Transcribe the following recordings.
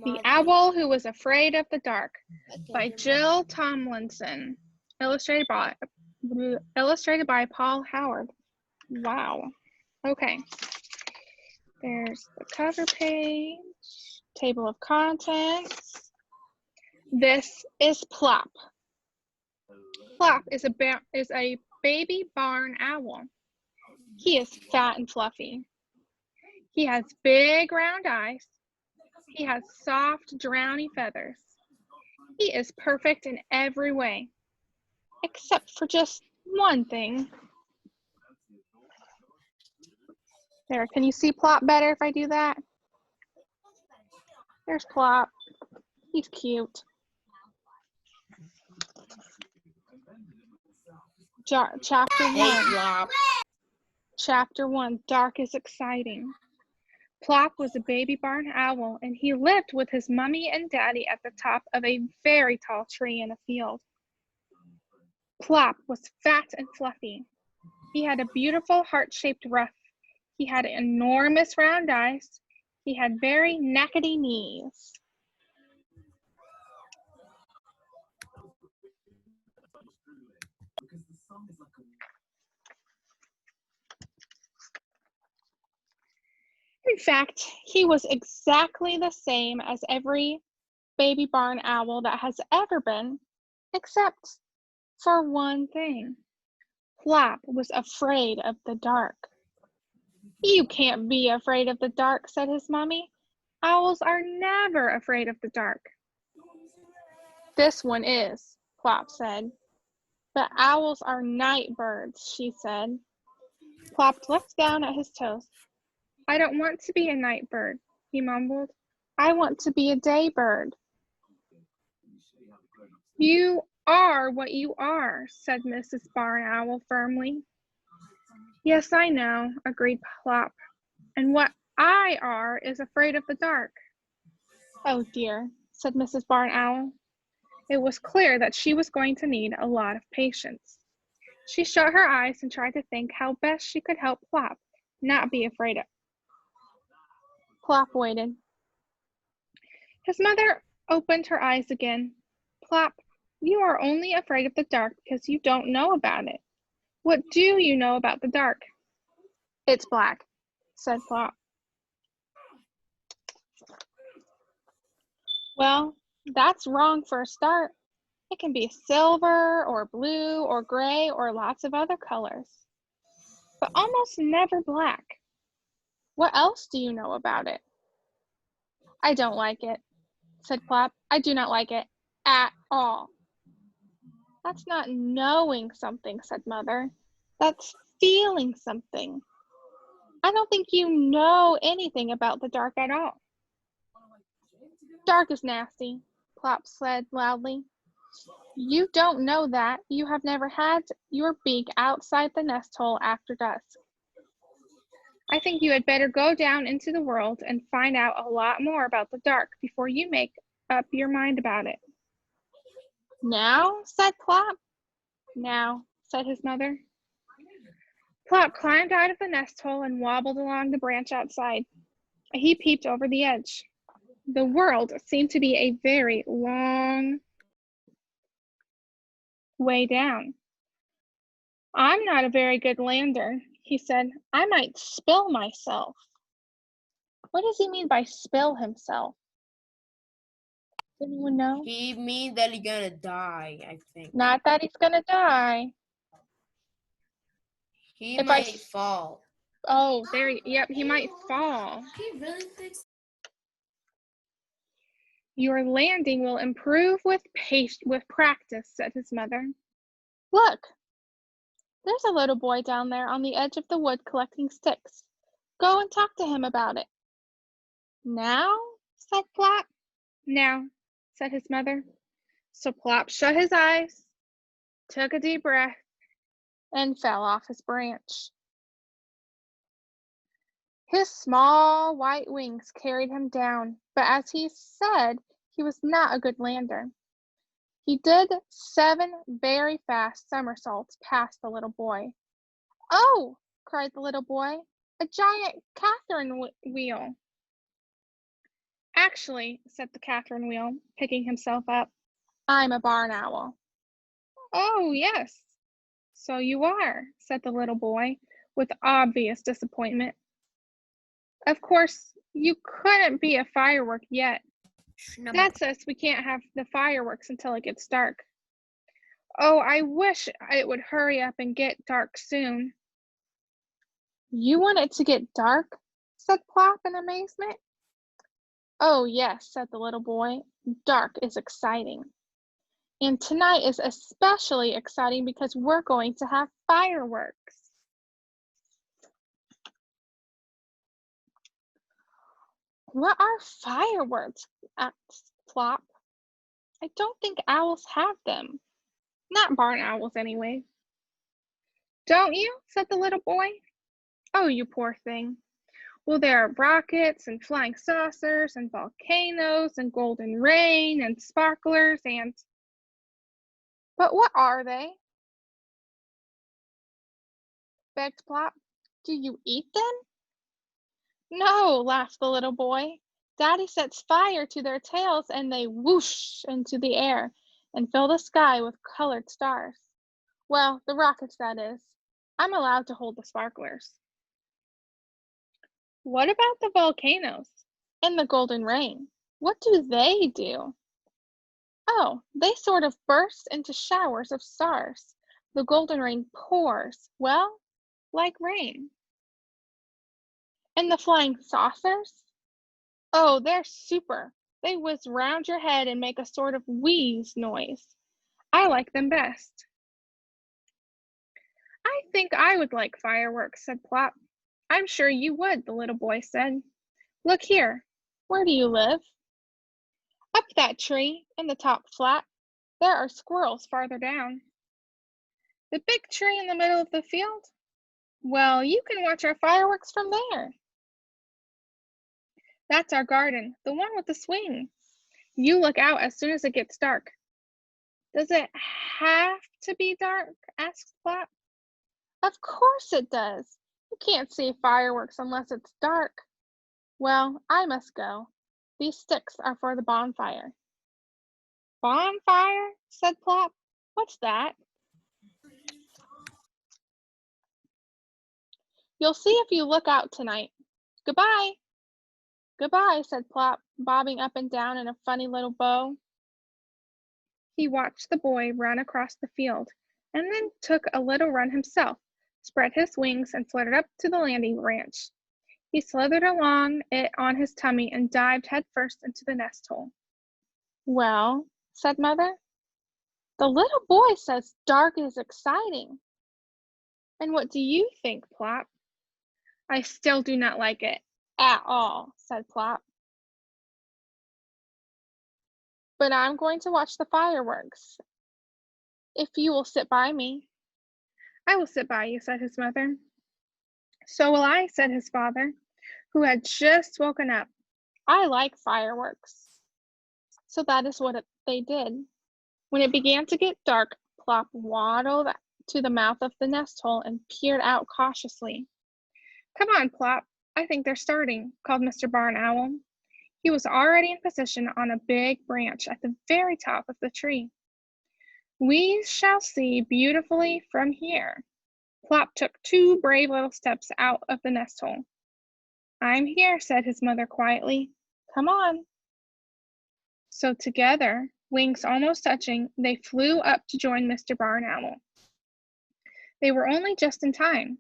The Owl Who Was Afraid of the Dark by Jill Tomlinson. Illustrated by Paul Howard. Wow. Okay. There's the cover page, table of contents. This is Plop. Plop is a baby barn owl. He is fat and fluffy. He has big round eyes. He has soft, downy feathers. He is perfect in every way, except for just one thing. There, can you see Plop better if I do that? There's Plop. He's cute. Chapter 1. Chapter 1, Dark is Exciting. Plop was a baby barn owl, and he lived with his mummy and daddy at the top of a very tall tree in a field. Plop was fat and fluffy. He had a beautiful heart-shaped ruff. He had enormous round eyes. He had very knackety knees. In fact, he was exactly the same as every baby barn owl that has ever been, except for one thing. Plop was afraid of the dark. You can't be afraid of the dark, said his mommy. Owls are never afraid of the dark. This one is, Plop said. But owls are night birds, she said. Plop looked down at his toes. I don't want to be a night bird, he mumbled. I want to be a day bird. You are what you are, said Mrs. Barn Owl firmly. Yes, I know, agreed Plop. And what I are is afraid of the dark. Oh dear, said Mrs. Barn Owl. It was clear that she was going to need a lot of patience. She shut her eyes and tried to think how best she could help Plop not be afraid of. Plop waited. His mother opened her eyes again. Plop, you are only afraid of the dark because you don't know about it. What do you know about the dark? It's black, said Plop. Well, that's wrong for a start. It can be silver or blue or gray or lots of other colors, but almost never black. What else do you know about it? I don't like it, said Plop. I do not like it at all. That's not knowing something, said Mother. That's feeling something. I don't think you know anything about the dark at all. Dark is nasty, Plop said loudly. You don't know that. You have never had your beak outside the nest hole after dusk. I think you had better go down into the world and find out a lot more about the dark before you make up your mind about it. Now, said Plop. Now, said his mother. Plop climbed out of the nest hole and wobbled along the branch outside. He peeped over the edge. The world seemed to be a very long way down. I'm not a very good lander, he said. I might spill myself. What does he mean by spill himself? Does anyone know? He means that he's gonna die, I think. Not that he's gonna die. He might fall. Oh, yep, he might fall. He really thinks Your landing will improve with practice, said his mother. Look, there's a little boy down there on the edge of the wood collecting sticks. Go and talk to him about it. Now, said Plop. Now, said his mother. So Plop shut his eyes, took a deep breath, and fell off his branch. His small white wings carried him down, but as he said, he was not a good lander. He did 7 very fast somersaults past the little boy. Oh, cried the little boy, a giant Catherine wheel. Actually, said the Catherine wheel, picking himself up, I'm a barn owl. Oh, yes, so you are, said the little boy, with obvious disappointment. Of course, you couldn't be a firework yet. Dad says we can't have the fireworks until it gets dark. Oh, I wish it would hurry up and get dark soon. You want it to get dark? Said Plop in amazement. Oh, yes, said the little boy. Dark is exciting. And tonight is especially exciting because we're going to have fireworks. What are fireworks? Asked Plop. I don't think owls have them. Not barn owls, anyway. Don't you? Said the little boy. Oh, you poor thing. Well, there are rockets and flying saucers and volcanoes and golden rain and sparklers and... But what are they? Begged Plop. Do you eat them? No, laughed the little boy. Daddy sets fire to their tails and they whoosh into the air and fill the sky with colored stars. Well, the rockets, that is. I'm allowed to hold the sparklers. What about the volcanoes and the golden rain? What do they do? Oh, they sort of burst into showers of stars. The golden rain pours, well, like rain. And the flying saucers? Oh, they're super. They whiz round your head and make a sort of wheeze noise. I like them best. I think I would like fireworks, said Plop. I'm sure you would, the little boy said. Look here. Where do you live? Up that tree, in the top flat. There are squirrels farther down. The big tree in the middle of the field? Well, you can watch our fireworks from there. That's our garden, the one with the swing. You look out as soon as it gets dark. Does it have to be dark? Asked Plop. Of course it does. You can't see fireworks unless it's dark. Well, I must go. These sticks are for the bonfire. Bonfire? Said Plop. What's that? You'll see if you look out tonight. Goodbye. Goodbye, said Plop, bobbing up and down in a funny little bow. He watched the boy run across the field, and then took a little run himself, spread his wings, and fluttered up to the landing branch. He slithered along it on his tummy and dived headfirst into the nest hole. Well, said Mother, the little boy says dark is exciting. And what do you think, Plop? I still do not like it at all, said Plop. But I'm going to watch the fireworks, if you will sit by me. I will sit by you, said his mother. So will I, said his father, who had just woken up. I like fireworks. So that is what they did. When it began to get dark, Plop waddled to the mouth of the nest hole and peered out cautiously. Come on, Plop. I think they're starting, called Mr. Barn Owl. He was already in position on a big branch at the very top of the tree. We shall see beautifully from here. Plop took 2 brave little steps out of the nest hole. I'm here, said his mother quietly. Come on. So together, wings almost touching, they flew up to join Mr. Barn Owl. They were only just in time.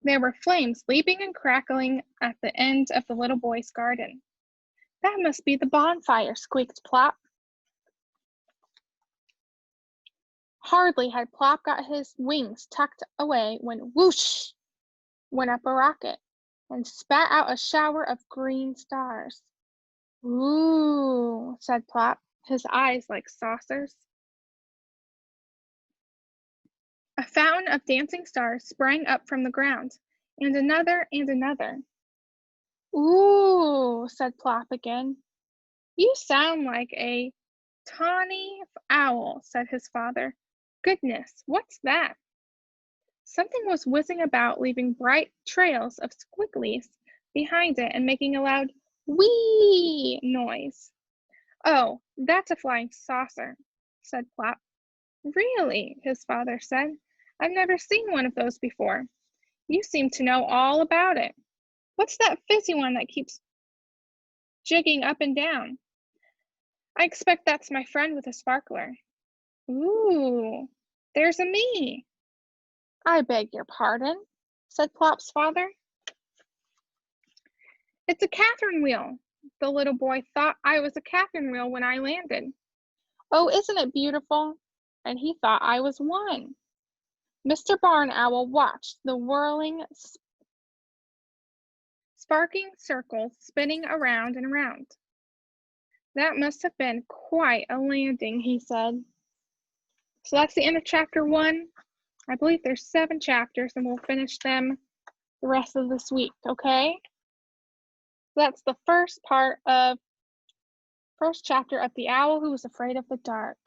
There were flames leaping and crackling at the end of the little boy's garden. That must be the bonfire, squeaked Plop. Hardly had Plop got his wings tucked away when whoosh went up a rocket and spat out a shower of green stars. Ooh, said Plop, his eyes like saucers. A fountain of dancing stars sprang up from the ground, and another and another. Ooh, said Plop again. You sound like a tawny owl, said his father. Goodness, what's that? Something was whizzing about, leaving bright trails of squigglies behind it and making a loud wee noise. Oh, that's a flying saucer, said Plop. Really, his father said. I've never seen one of those before. You seem to know all about it. What's that fizzy one that keeps jigging up and down? I expect that's my friend with a sparkler. Ooh, there's a me. I beg your pardon, said Plop's father. It's a Catherine wheel. The little boy thought I was a Catherine wheel when I landed. Oh, isn't it beautiful? And he thought I was one. Mr. Barn Owl watched the whirling, sparking circles spinning around and around. That must have been quite a landing, he said. So that's the end of chapter 1. I believe there's 7 chapters, and we'll finish them the rest of this week, okay? That's the first chapter of The Owl Who Was Afraid of the Dark.